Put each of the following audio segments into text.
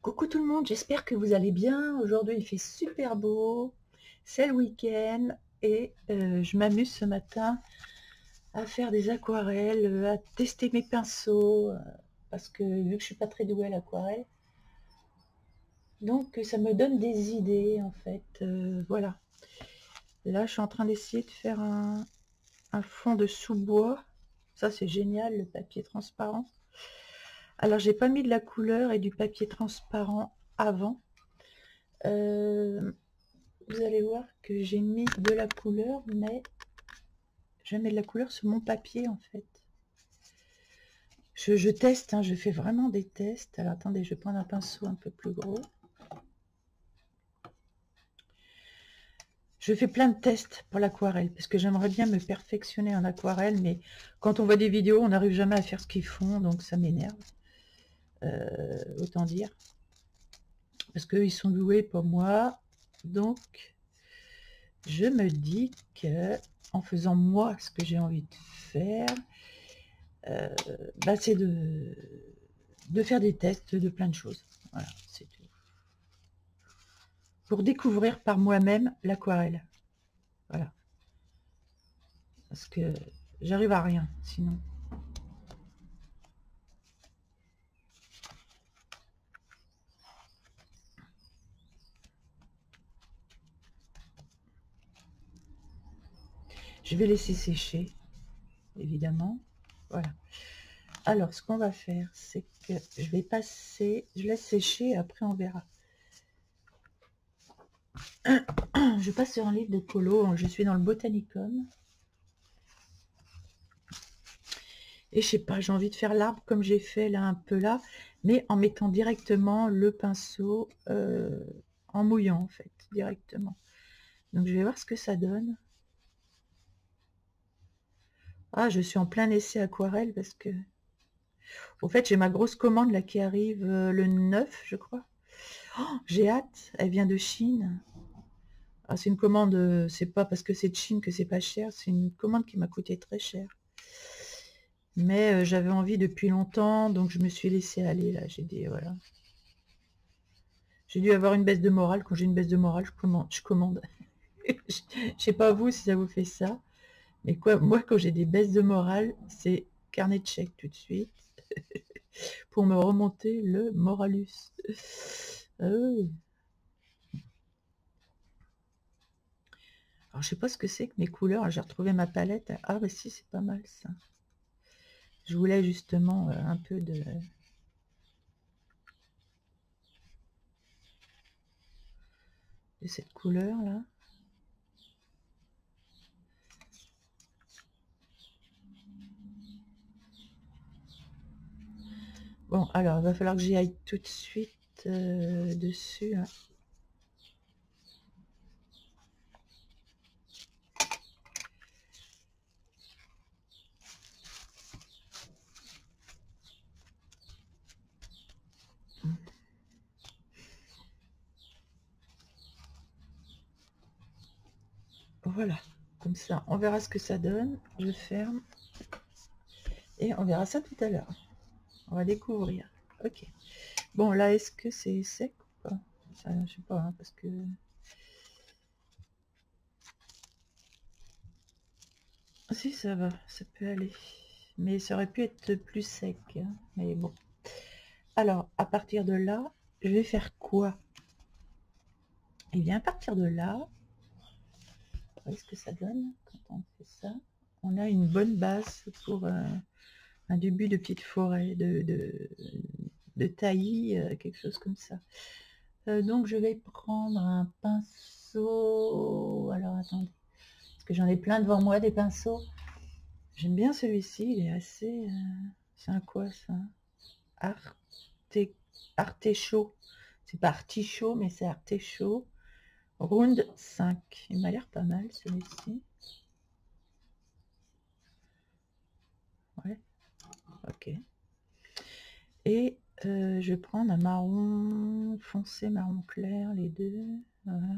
Coucou tout le monde, j'espère que vous allez bien. Aujourd'hui il fait super beau, c'est le week-end et je m'amuse ce matin à faire des aquarelles, à tester mes pinceaux, parce que vu que je suis pas très douée à l'aquarelle, donc ça me donne des idées en fait. Voilà, là je suis en train d'essayer de faire un fond de sous-bois. Ça c'est génial, le papier transparent. Alors j'ai pas mis de la couleur et du papier transparent avant. Vous allez voir que j'ai mis de la couleur, mais je mets de la couleur sur mon papier en fait. Je teste, hein, je fais vraiment des tests. Alors attendez, je vais prendre un pinceau un peu plus gros. Je fais plein de tests pour l'aquarelle, parce que j'aimerais bien me perfectionner en aquarelle, mais quand on voit des vidéos, on n'arrive jamais à faire ce qu'ils font, donc ça m'énerve. Autant dire. Parce qu'eux, ils sont doués pour moi. Donc, je me dis que en faisant moi ce que j'ai envie de faire, c'est de faire des tests de plein de choses. Voilà, c'est tout. Pour découvrir par moi-même l'aquarelle. Voilà. Parce que j'arrive à rien, sinon. Je vais laisser sécher, évidemment. Voilà. Alors, ce qu'on va faire, c'est que je vais passer, je laisse sécher, après on verra. Je passe sur un livre de colo, je suis dans le Botanicum. Et je sais pas, j'ai envie de faire l'arbre comme j'ai fait là, un peu là, mais en mettant directement le pinceau, en mouillant en fait, directement. Donc je vais voir ce que ça donne. Ah, je suis en plein essai aquarelle parce que, au fait, j'ai ma grosse commande là qui arrive le 9, je crois. Oh, j'ai hâte, elle vient de Chine. Ah, c'est une commande, c'est pas parce que c'est de Chine que c'est pas cher, c'est une commande qui m'a coûté très cher. Mais j'avais envie depuis longtemps, donc je me suis laissé aller là. J'ai dit voilà. J'ai dû avoir une baisse de morale. Quand j'ai une baisse de morale, je commande. Je sais pas vous si ça vous fait ça, mais quoi, moi quand j'ai des baisses de morale, c'est carnet de chèques tout de suite pour me remonter le moralus. Ah oui. Alors je sais pas ce que c'est que mes couleurs. J'ai retrouvé ma palette. Ah bah si, c'est pas mal ça. Je voulais justement un peu de cette couleur là. Bon, alors il va falloir que j'y aille tout de suite dessus. Hein. Voilà, comme ça, on verra ce que ça donne. Je ferme et on verra ça tout à l'heure. On va découvrir. Ok. Bon, là, est-ce que c'est sec ou pas? Ça, je sais pas, hein, parce que... Si, ça va, ça peut aller. Mais ça aurait pu être plus sec. Hein, mais bon. Alors, à partir de là, je vais faire quoi? Et bien, à partir de là, qu'est-ce que ça donne quand on fait ça? On a une bonne base pour un début de petite forêt, de taillis, quelque chose comme ça. Donc, je vais prendre un pinceau. Alors, attendez. Parce que j'en ai plein devant moi, des pinceaux. J'aime bien celui-ci, il est assez... c'est un quoi, ça? Artéchaud. C'est pas artichaut, mais c'est artéchaud. Round 5. Il m'a l'air pas mal, celui-ci. Ouais, ok. Et je vais prendre un marron foncé, marron clair, les deux. Voilà.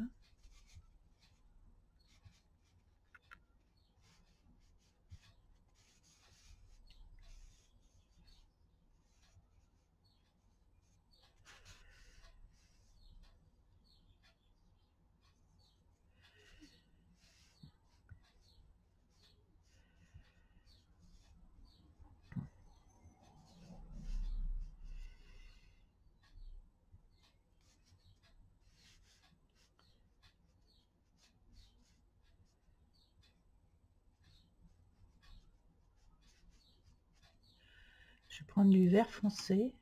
Je vais prendre du vert foncé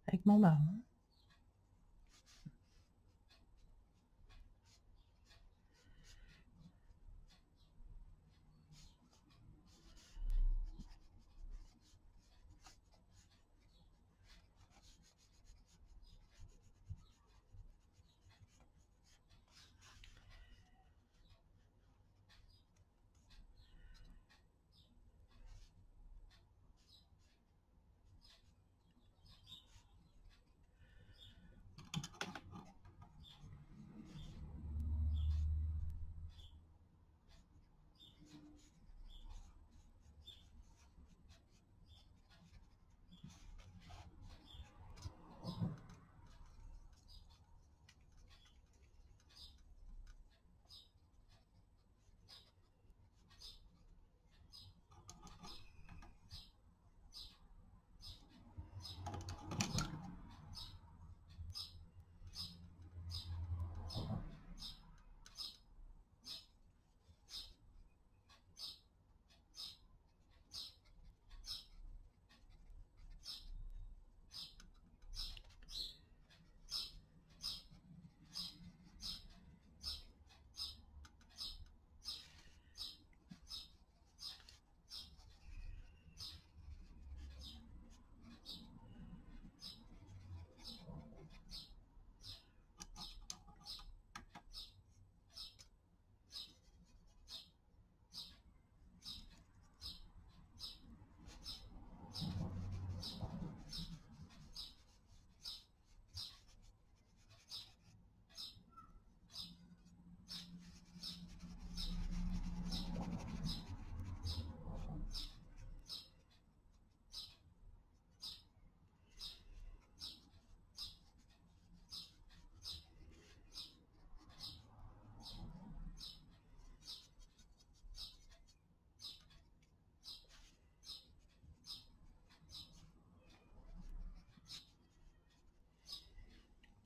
avec mon marron.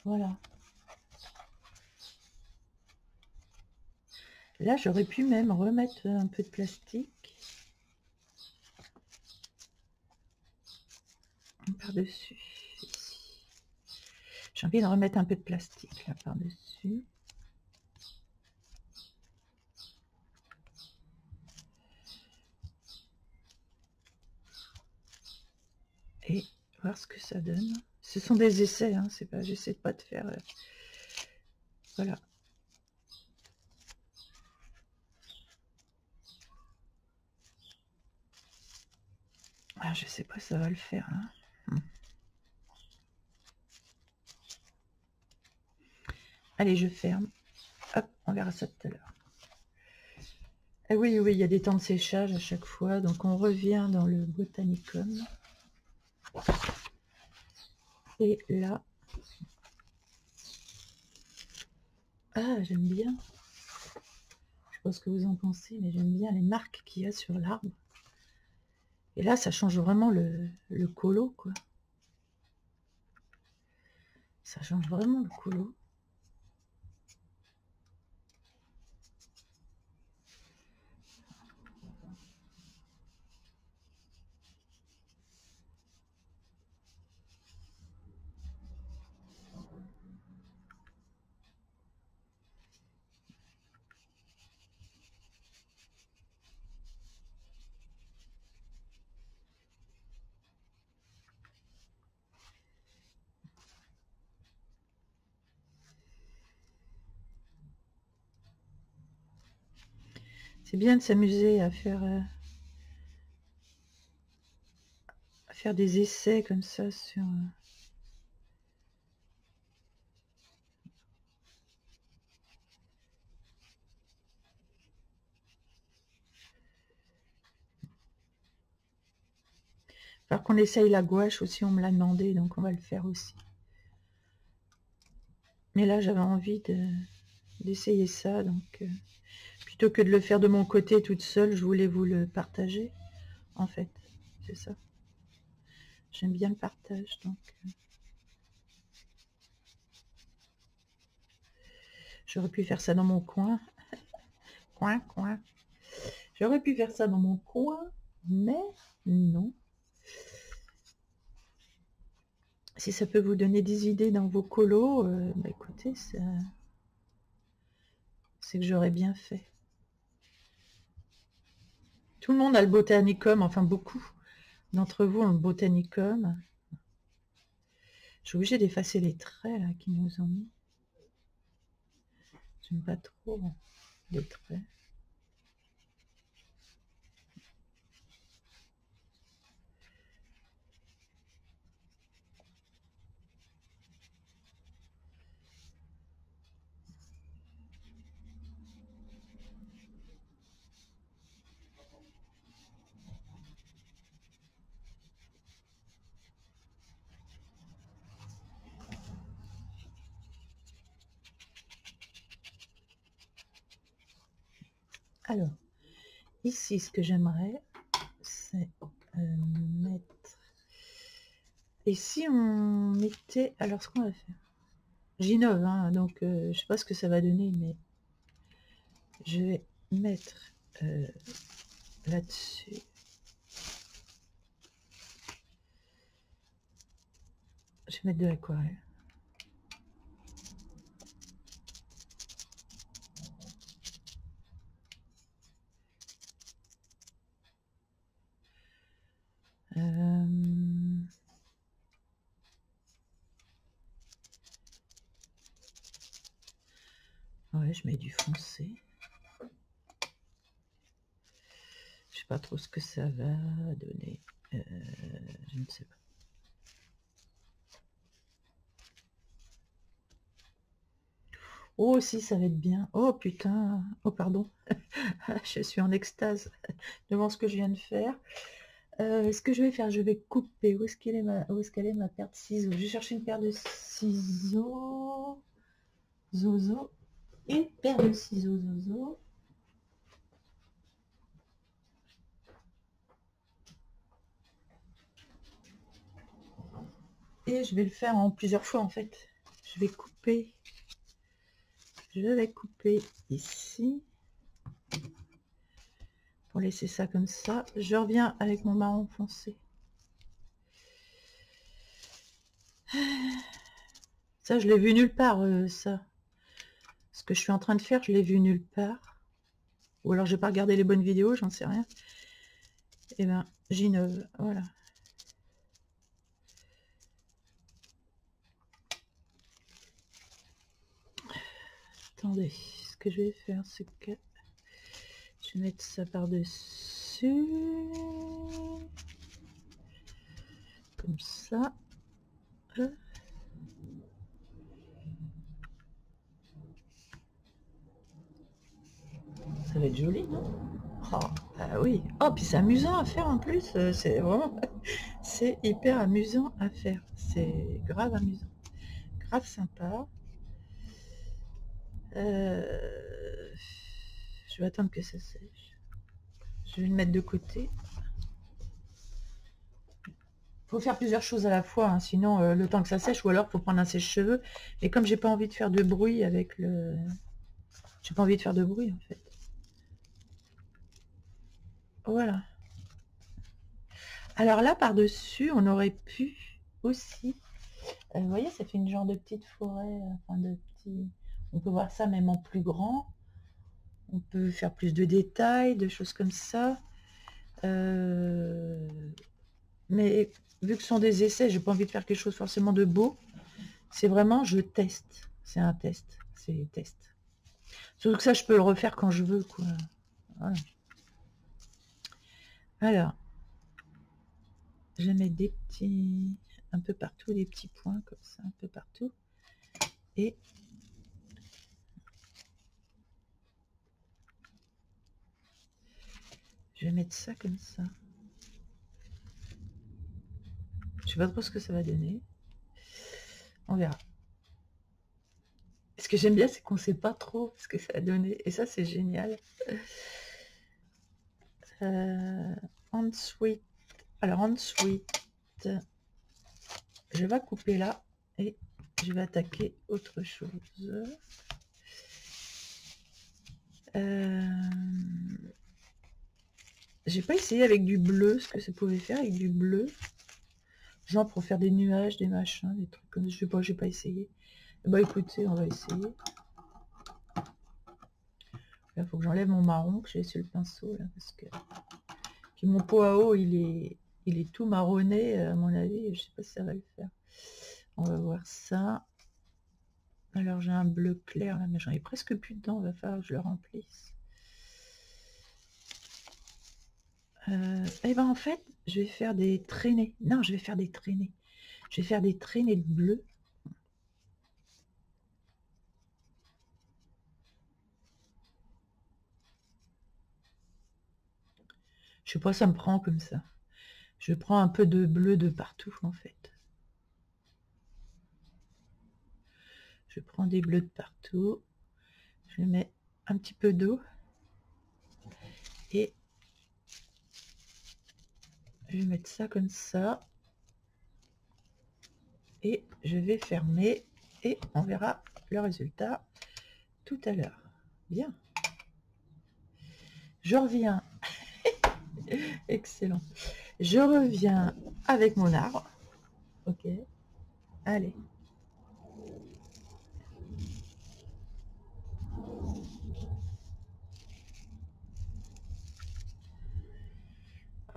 Voilà. Là, j'aurais pu même remettre un peu de plastique par-dessus. J'ai envie de remettre un peu de plastique là par-dessus. Et voir ce que ça donne. Ce sont des essais, hein, c'est pas, j'essaie pas de faire... voilà. Ah, je sais pas si ça va le faire. Hein. Allez, je ferme. Hop, on verra ça tout à l'heure. Ah oui, oui, il y a des temps de séchage à chaque fois. Donc on revient dans le Botanicum. Et là... Ah, j'aime bien. Je sais pas ce que vous en pensez, mais j'aime bien les marques qu'il y a sur l'arbre. Et là, ça change vraiment le colo, quoi. Ça change vraiment le colo. C'est bien de s'amuser à faire des essais comme ça sur... Alors qu'on essaye la gouache aussi, on me l'a demandé, donc on va le faire aussi. Mais là, j'avais envie d'essayer ça, donc plutôt que de le faire de mon côté toute seule, je voulais vous le partager, en fait, c'est ça. J'aime bien le partage, donc... J'aurais pu faire ça dans mon coin. Coin. J'aurais pu faire ça dans mon coin. Mais non. Si ça peut vous donner des idées dans vos colos, bah écoutez, c'est que j'aurais bien fait. Tout le monde a le Botanicum, enfin beaucoup d'entre vous ont le Botanicum. Je suis obligée d'effacer les traits là qu'ils nous ont mis. J'aime pas trop les traits. Alors, ici, ce que j'aimerais, c'est mettre... Et si on mettait... Alors, ce qu'on va faire... J'innove, hein, donc je sais pas ce que ça va donner, mais je vais mettre là-dessus. Je vais mettre de l'aquarelle. Ouais, je mets du foncé. Je sais pas trop ce que ça va donner. Je ne sais pas. Oh, si, ça va être bien. Oh, putain. Oh, pardon. Je suis en extase devant ce que je viens de faire. Ce que je vais faire, je vais couper. Où est-ce qu'elle est ma paire de ciseaux? Je vais chercher une paire de ciseaux. Zozo. Une paire de ciseaux, Zozo. Et je vais le faire en plusieurs fois, en fait. Je vais couper. Je vais couper ici. Pour laisser ça comme ça. Je reviens avec mon marron foncé. Ça, je l'ai vu nulle part, ça. Ce que je suis en train de faire, je l'ai vu nulle part. Ou alors, j'ai pas regardé les bonnes vidéos, j'en sais rien. Et ben, j'innove, voilà. Attendez, ce que je vais faire, c'est que je vais mettre ça par-dessus. Comme ça. Ça va être joli, non? Oh, bah oui. Oh, puis c'est amusant à faire en plus. C'est vraiment... C'est hyper amusant à faire. C'est grave amusant. Grave sympa. Je vais attendre que ça sèche. Je vais le mettre de côté. Faut faire plusieurs choses à la fois, hein, sinon le temps que ça sèche, ou alors faut prendre un sèche-cheveux. Et comme j'ai pas envie de faire de bruit avec le... J'ai pas envie de faire de bruit en fait. Voilà. Alors là, par-dessus, on aurait pu aussi... vous voyez, ça fait une genre de petite forêt, enfin de petits... On peut voir ça même en plus grand. On peut faire plus de détails, de choses comme ça. Mais vu que ce sont des essais, j'ai pas envie de faire quelque chose forcément de beau. C'est vraiment, je teste. C'est un test. C'est test. Surtout que ça, je peux le refaire quand je veux, quoi. Voilà. Alors, je vais mettre des petits... un peu partout, des petits points comme ça, un peu partout. Et... je vais mettre ça comme ça. Je sais pas trop ce que ça va donner. On verra. Ce que j'aime bien, c'est qu'on sait pas trop ce que ça va donner. Et ça, c'est génial. Ensuite, alors ensuite, je vais couper là et je vais attaquer autre chose. J'ai pas essayé avec du bleu, ce que ça pouvait faire avec du bleu. Genre pour faire des nuages, des machins, des trucs comme ça. Je sais pas, j'ai pas essayé. Bah écoutez, on va essayer. Là, faut que j'enlève mon marron que j'ai sur le pinceau, là, parce que puis mon pot à eau, il est tout marronné, à mon avis. Je sais pas si ça va le faire. On va voir ça. Alors j'ai un bleu clair là, mais j'en ai presque plus dedans. Il va falloir que je le remplisse. Et ben en fait, je vais faire des traînées. Non, je vais faire des traînées. Je vais faire des traînées de bleu. Je sais pas, ça me prend comme ça. Je prends un peu de bleu de partout en fait. Je prends des bleus de partout. Je mets un petit peu d'eau. Et je vais mettre ça comme ça. Et je vais fermer. Et on verra le résultat tout à l'heure. Bien. Je reviens. Excellent. Je reviens avec mon arbre. Ok. Allez.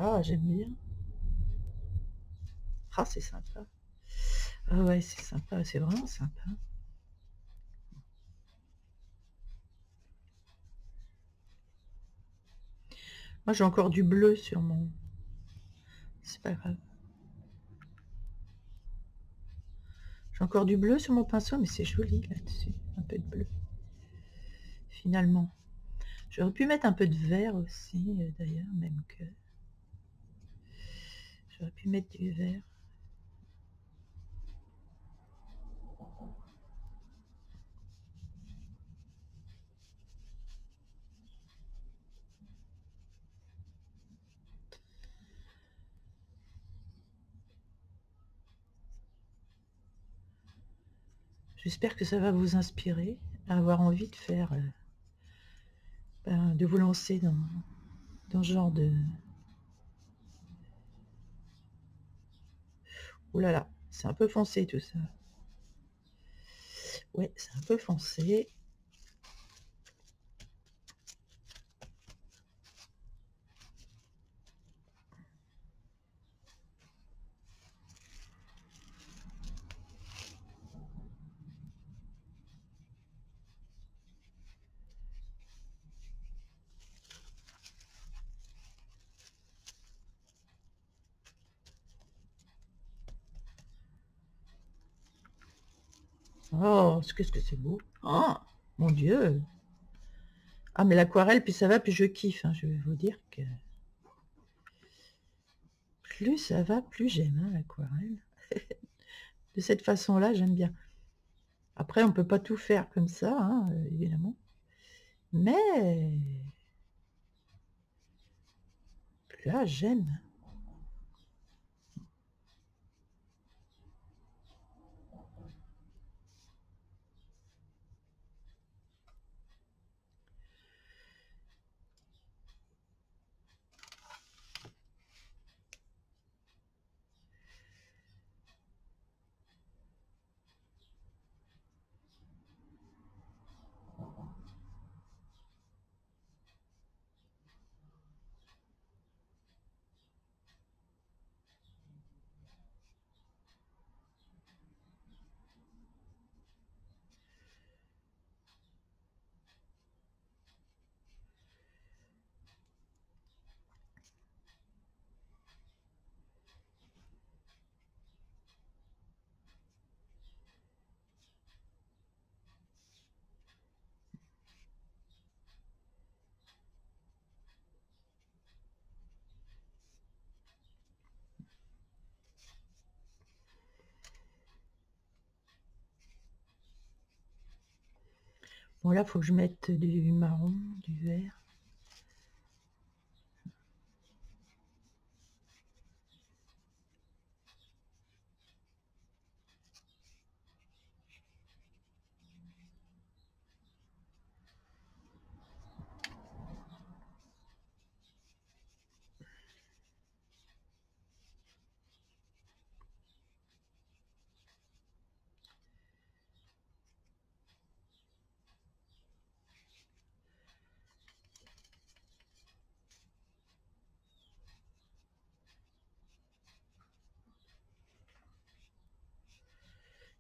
Ah, j'aime bien. Ah, c'est sympa. Ah ouais, c'est sympa. C'est vraiment sympa. Moi, j'ai encore du bleu sur mon... C'est pas grave. J'ai encore du bleu sur mon pinceau, mais c'est joli là-dessus. Un peu de bleu. Finalement. J'aurais pu mettre un peu de vert aussi, d'ailleurs, même que... J'aurais pu mettre du vert. J'espère que ça va vous inspirer à avoir envie de faire... de vous lancer dans ce genre de... Ouh là là, c'est un peu foncé tout ça. Ouais, c'est un peu foncé. Oh, qu'est-ce que c'est beau. Oh, mon Dieu. Ah, mais l'aquarelle, plus ça va, plus je kiffe. Hein. Je vais vous dire que... Plus ça va, plus j'aime hein, l'aquarelle. De cette façon-là, j'aime bien. Après, on peut pas tout faire comme ça, hein, évidemment. Mais là, j'aime. Bon, là, il faut que je mette du marron, du vert.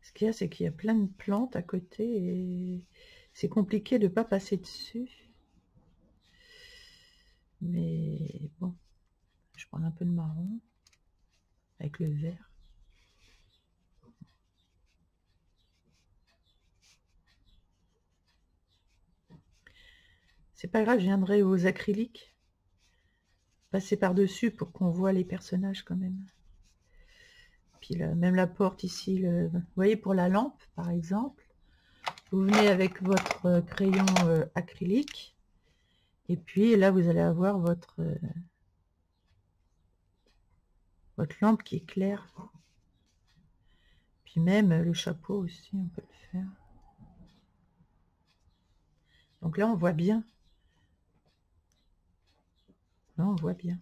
Ce qu'il y a, c'est qu'il y a plein de plantes à côté et c'est compliqué de ne pas passer dessus. Mais bon, je prends un peu de marron avec le vert. C'est pas grave, je viendrai aux acryliques. Passer par-dessus pour qu'on voit les personnages quand même. Puis là, même la porte ici, vous voyez pour la lampe par exemple, vous venez avec votre crayon acrylique et puis là vous allez avoir votre lampe qui est claire. Puis même le chapeau aussi, on peut le faire. Donc là on voit bien. Là on voit bien.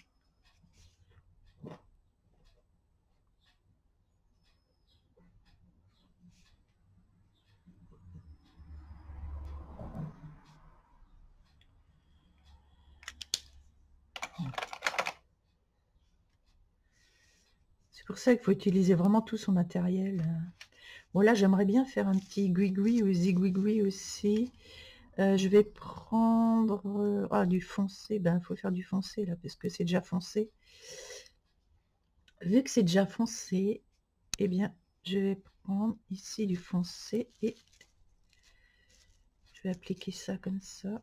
C'est pour ça qu'il faut utiliser vraiment tout son matériel. Bon là j'aimerais bien faire un petit gui-gui ou zigouigui aussi. Je vais prendre du foncé. Ben, il faut faire du foncé là, parce que c'est déjà foncé. Vu que c'est déjà foncé, eh bien, je vais prendre ici du foncé et je vais appliquer ça comme ça.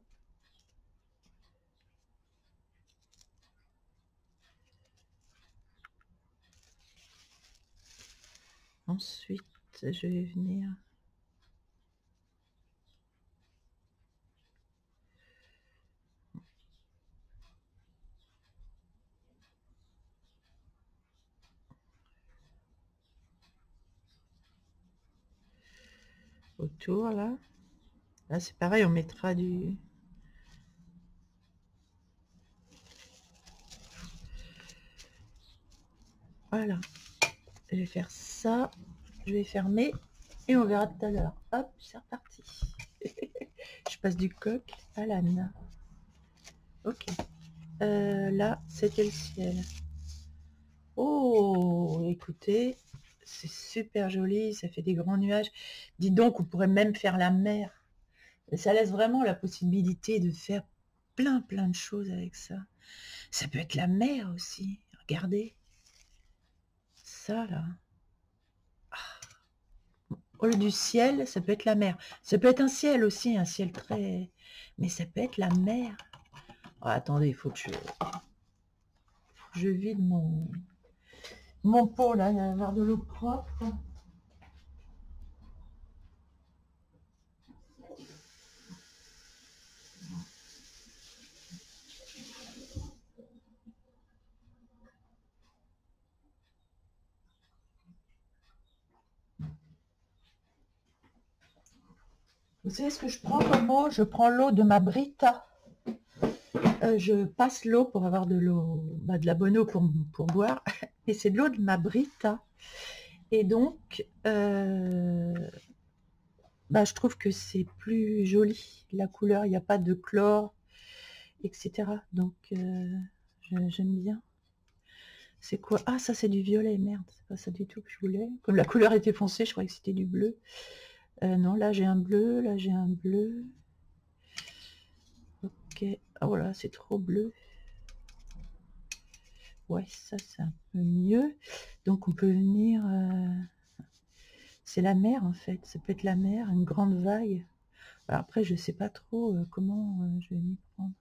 Ensuite, je vais venir autour là. Là, c'est pareil, on mettra du... Voilà. Je vais faire ça. Je vais fermer et on verra tout à l'heure. Hop, c'est reparti. Je passe du coq à l'âne. Ok. Là, c'était le ciel. Oh, écoutez, c'est super joli, ça fait des grands nuages. Dis donc, on pourrait même faire la mer. Ça laisse vraiment la possibilité de faire plein de choses avec ça. Ça peut être la mer aussi. Regardez. Ça, là. Au lieu du ciel, ça peut être la mer. Ça peut être un ciel aussi, un ciel très... Mais ça peut être la mer. Oh, attendez, il faut que je vide mon pot, là. Il va y avoir de l'eau propre. Vous savez ce que je prends comme eau? Je prends l'eau de ma Brita. Je passe l'eau pour avoir de l'eau, de la bonne eau pour boire. Et c'est de l'eau de ma Brita. Et donc, je trouve que c'est plus joli. La couleur, il n'y a pas de chlore, etc. Donc, j'aime bien. C'est quoi? Ah, ça, c'est du violet. Merde, c'est pas ça du tout que je voulais. Comme la couleur était foncée, je croyais que c'était du bleu. Non, là, j'ai un bleu. Là, j'ai un bleu. Ok. Oh là, c'est trop bleu. Ouais, ça, c'est un peu mieux. Donc, on peut venir... c'est la mer, en fait. Ça peut être la mer, une grande vague. Alors, après, je sais pas trop comment je vais m'y prendre.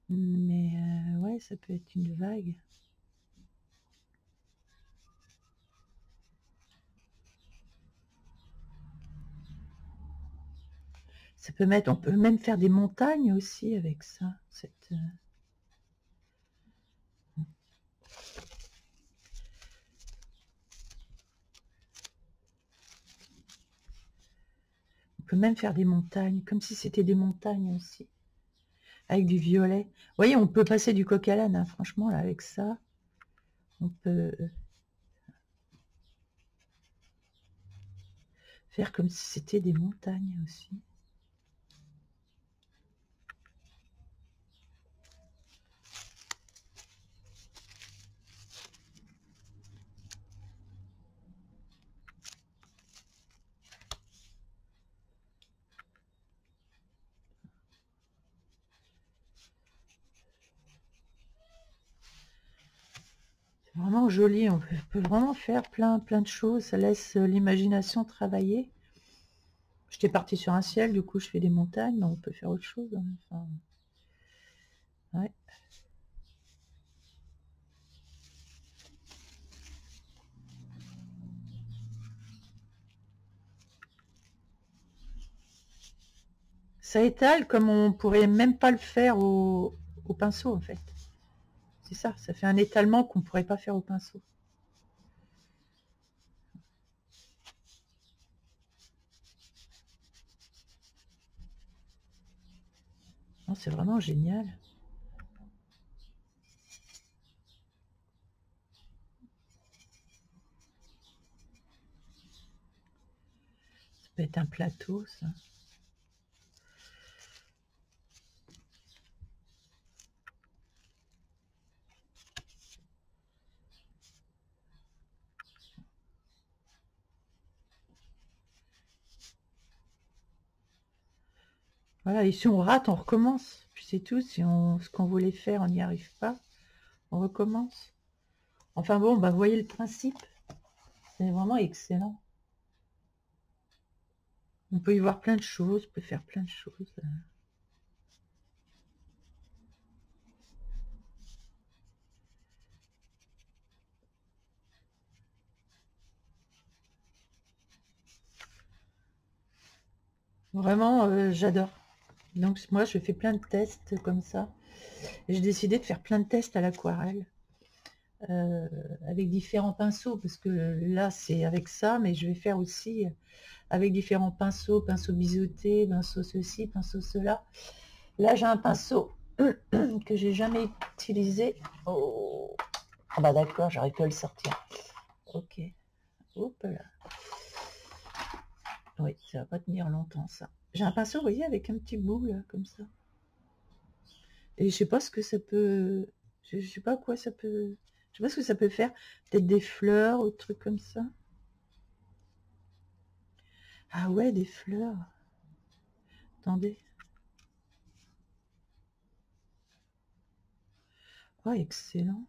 Mais, ouais, ça peut être une vague. Ça peut mettre... On peut même faire des montagnes aussi avec ça. On peut même faire des montagnes, comme si c'était des montagnes aussi. Avec du violet. Vous voyez, on peut passer du coq à l'âne, hein, franchement, là, avec ça. On peut faire comme si c'était des montagnes aussi. Vraiment joli, on peut vraiment faire plein de choses, ça laisse l'imagination travailler. J'étais partie sur un ciel, du coup je fais des montagnes, mais on peut faire autre chose, hein. Enfin, ouais. Ça étale comme on pourrait même pas le faire au pinceau en fait. C'est ça, ça fait un étalement qu'on pourrait pas faire au pinceau. Non, c'est vraiment génial. Ça peut être un plateau, ça. Voilà, et si on rate, on recommence. Puis c'est tout, si ce qu'on voulait faire, on n'y arrive pas, on recommence. Enfin bon, bah, vous voyez le principe. C'est vraiment excellent. On peut y voir plein de choses, on peut faire plein de choses. Vraiment, j'adore. Donc moi, je fais plein de tests comme ça. Et j'ai décidé de faire plein de tests à l'aquarelle. Avec différents pinceaux, parce que là, c'est avec ça, mais je vais faire aussi avec différents pinceaux, pinceau biseauté, pinceau ceci, pinceau cela. Là, j'ai un pinceau que j'ai jamais utilisé. Oh, ah bah d'accord, j'aurais pu le sortir. Ok, hop là. Oui, ça va pas tenir longtemps, ça. J'ai un pinceau, vous voyez, avec un petit bout, là, comme ça. Et je sais pas ce que ça peut... Je sais pas quoi ça peut... Je sais pas ce que ça peut faire. Peut-être des fleurs ou des trucs comme ça. Ah ouais, des fleurs. Attendez. Oh, excellent.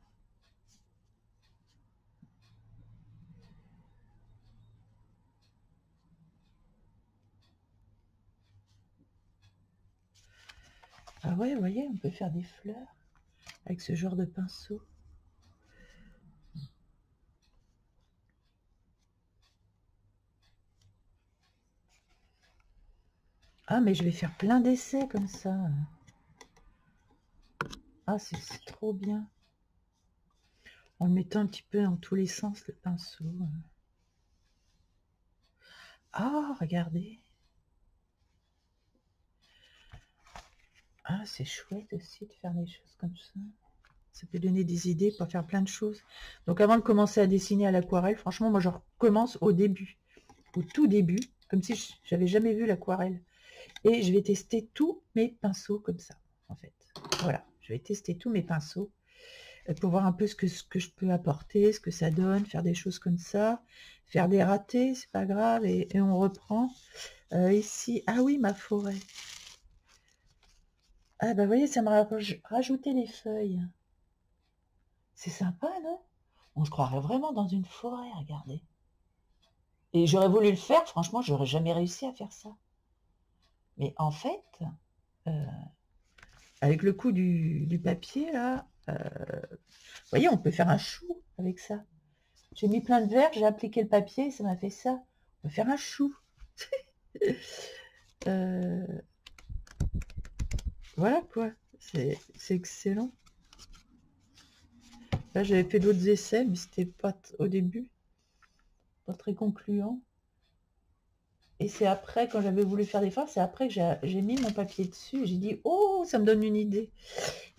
Ah ouais, vous voyez, on peut faire des fleurs avec ce genre de pinceau. Ah, mais je vais faire plein d'essais comme ça. Ah, c'est trop bien. En le mettant un petit peu dans tous les sens, le pinceau. Ah, regardez. Ah, c'est chouette aussi de faire des choses comme ça. Ça peut donner des idées pour faire plein de choses. Donc avant de commencer à dessiner à l'aquarelle, franchement, moi je recommence au début, au tout début, comme si j'avais jamais vu l'aquarelle. Et je vais tester tous mes pinceaux comme ça, en fait. Voilà, je vais tester tous mes pinceaux pour voir un peu ce que je peux apporter, ce que ça donne, faire des choses comme ça, faire des ratés, c'est pas grave, et on reprend. Ici, ah oui, ma forêt. Ah bah vous voyez, ça m'a rajouté des feuilles. C'est sympa, non? On se croirait vraiment dans une forêt, regardez. Et j'aurais voulu le faire, franchement, j'aurais jamais réussi à faire ça. Mais en fait, euh, avec le coup du papier, là, vous voyez, on peut faire un chou avec ça. J'ai mis plein de verre, j'ai appliqué le papier, ça m'a fait ça. On peut faire un chou. Euh, voilà, quoi. C'est excellent. Là, j'avais fait d'autres essais, mais c'était pas au début. Pas très concluant. Et c'est après, quand j'avais voulu faire des fleurs, c'est après que j'ai mis mon papier dessus. J'ai dit, oh, ça me donne une idée.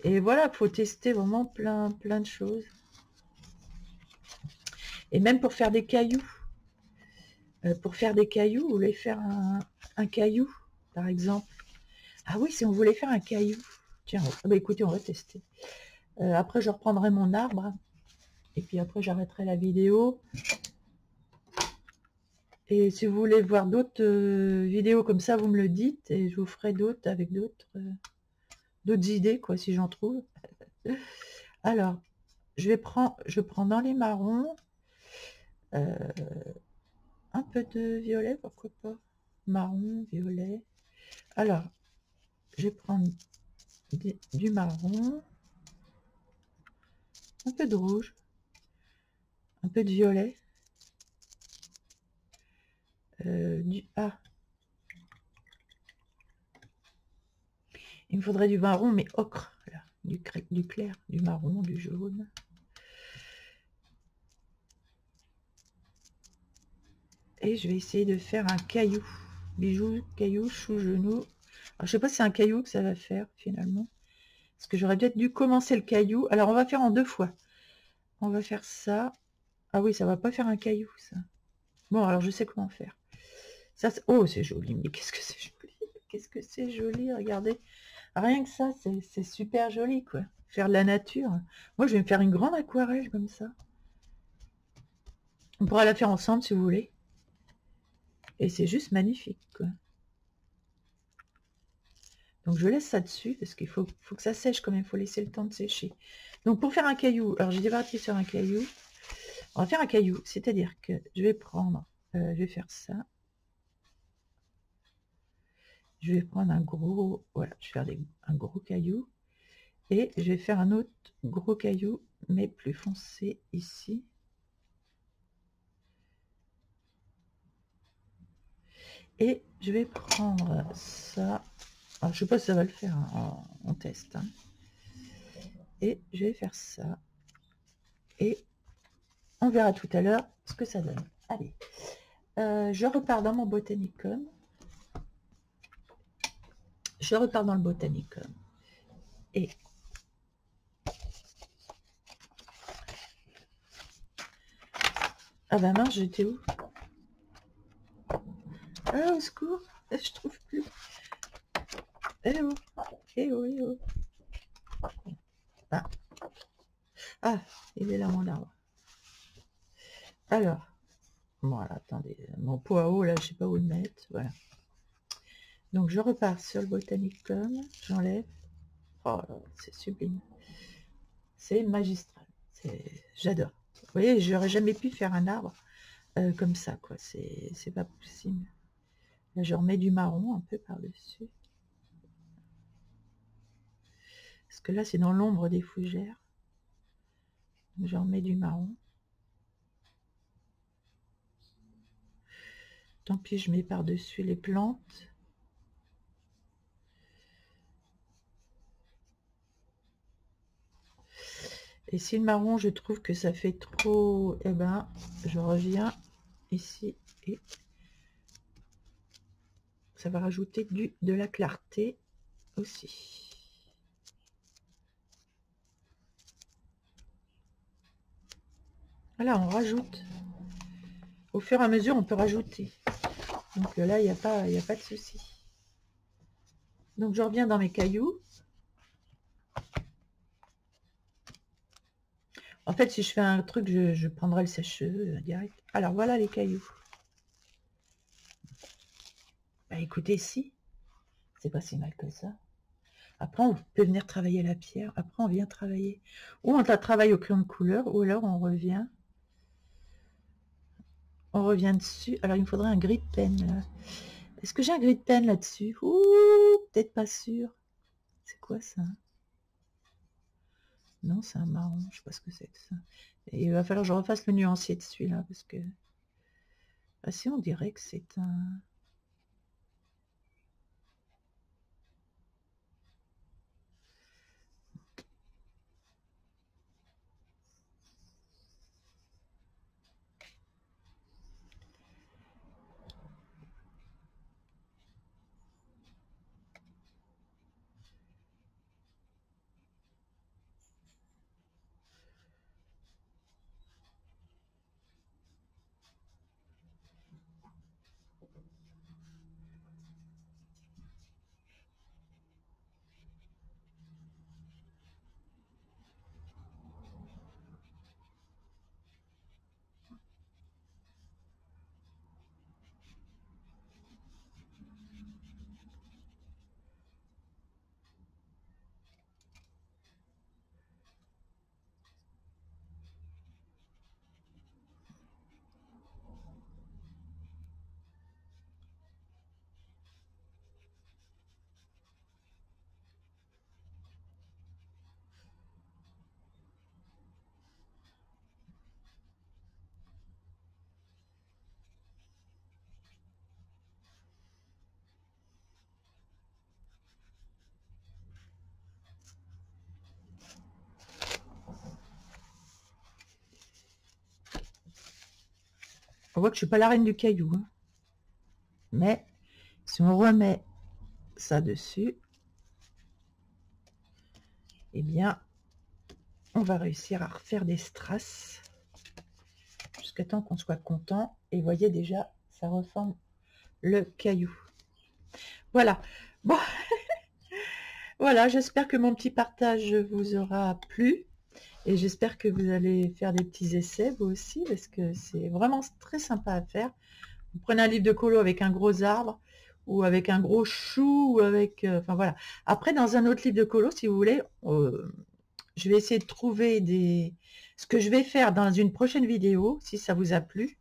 Et voilà, il faut tester vraiment plein de choses. Et même pour faire des cailloux. Pour faire des cailloux, vous voulez faire un caillou, par exemple. Ah oui, si on voulait faire un caillou. Tiens, bah écoutez, on va tester. Après, je reprendrai mon arbre. Et puis après, j'arrêterai la vidéo. Et si vous voulez voir d'autres vidéos comme ça, vous me le dites. Et je vous ferai d'autres avec d'autres idées, quoi, si j'en trouve. Alors, je prends dans les marrons un peu de violet, pourquoi pas. Marron, violet. Alors, je vais prendre du marron, un peu de rouge, un peu de violet, il me faudrait du marron, mais ocre, là. Du clair, du marron, du jaune. Et je vais essayer de faire un caillou. Bijou, caillou, chou, genou. Alors, je sais pas si c'est un caillou que ça va faire, finalement. Parce que j'aurais peut-être dû commencer le caillou. Alors, on va faire en 2 fois. On va faire ça. Ah oui, ça va pas faire un caillou, ça. Bon, alors, je sais comment faire. Ça, oh, c'est joli, mais qu'est-ce que c'est joli. Qu'est-ce que c'est joli, regardez. Rien que ça, c'est super joli, quoi. Faire de la nature. Moi, je vais me faire une grande aquarelle comme ça. On pourra la faire ensemble, si vous voulez. Et c'est juste magnifique, quoi. Donc, je laisse ça dessus, parce qu'il faut que ça sèche quand même. Il faut laisser le temps de sécher. Donc, pour faire un caillou, alors j'ai départi sur un caillou. On va faire un caillou, c'est-à-dire que je vais prendre, je vais faire ça. Je vais prendre un gros, voilà, je vais faire un gros caillou. Et je vais faire un autre gros caillou, mais plus foncé ici. Et je vais prendre ça. Alors, je sais pas si ça va le faire, hein, on teste. Hein. Et je vais faire ça. Et on verra tout à l'heure ce que ça donne. Allez, je repars dans mon Botanicum. Je repars dans le Botanicum. Et ah bah mince, j'étais où? Ah, au secours, je trouve plus. Eh oh, eh oh, eh oh. Ah. Ah, il est là mon arbre. Alors, voilà, attendez, mon pot à eau là, je sais pas où le mettre, voilà. Donc je repars sur le Botanicum, j'enlève. Oh, c'est sublime. C'est magistral. J'adore. Vous voyez, j'aurais jamais pu faire un arbre comme ça, quoi. C'est pas possible. Là, je remets du marron un peu par-dessus. Parce que là, c'est dans l'ombre des fougères. Je remets du marron. Tant pis, je mets par-dessus les plantes. Et si le marron, je trouve que ça fait trop, eh ben, je reviens ici et ça va rajouter de la clarté aussi. Voilà, on rajoute. Au fur et à mesure, on peut rajouter. Donc là, il n'y a pas de souci. Donc je reviens dans mes cailloux. En fait, si je fais un truc, je prendrai le sèche-cheveux direct. Alors voilà les cailloux. Bah écoutez, si, c'est pas si mal que ça. Après, on peut venir travailler la pierre. Après, on vient travailler. Ou on la travaille au crayon de couleur, ou alors on revient. On revient dessus. Alors, il me faudrait un gris de pen. Est-ce que j'ai un gris de pen là-dessus? Ouh, peut-être pas sûr. C'est quoi ça? Non, c'est un marron. Je sais pas ce que c'est que ça. Et il va falloir que je refasse le nuancier de celui-là, parce que... Ah si, on dirait que c'est un... On voit que je suis pas la reine du caillou, hein. Mais si on remet ça dessus, eh bien, on va réussir à refaire des strass jusqu'à temps qu'on soit content. Et voyez déjà, ça reforme le caillou. Voilà. Bon, voilà, j'espère que mon petit partage vous aura plu. Et j'espère que vous allez faire des petits essais, vous aussi, parce que c'est vraiment très sympa à faire. Vous prenez un livre de colo avec un gros arbre, ou avec un gros chou, ou avec... enfin voilà. Après, dans un autre livre de colo, si vous voulez, je vais essayer de trouver des... Ce que je vais faire dans une prochaine vidéo, si ça vous a plu.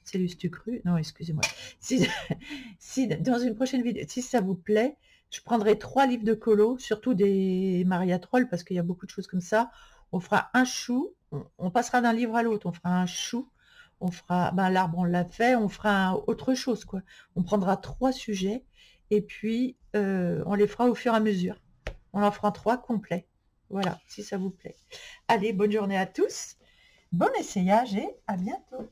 C'est le stu cru. Non, excusez-moi. Si dans une prochaine vidéo, si ça vous plaît, je prendrai 3 livres de colo, surtout des Maria Troll, parce qu'il y a beaucoup de choses comme ça. On fera un chou, on passera d'un livre à l'autre, on fera un chou, on fera, ben l'arbre on l'a fait, on fera autre chose, quoi. On prendra 3 sujets, et puis on les fera au fur et à mesure. On en fera 3 complets. Voilà, si ça vous plaît. Allez, bonne journée à tous, bon essayage et à bientôt.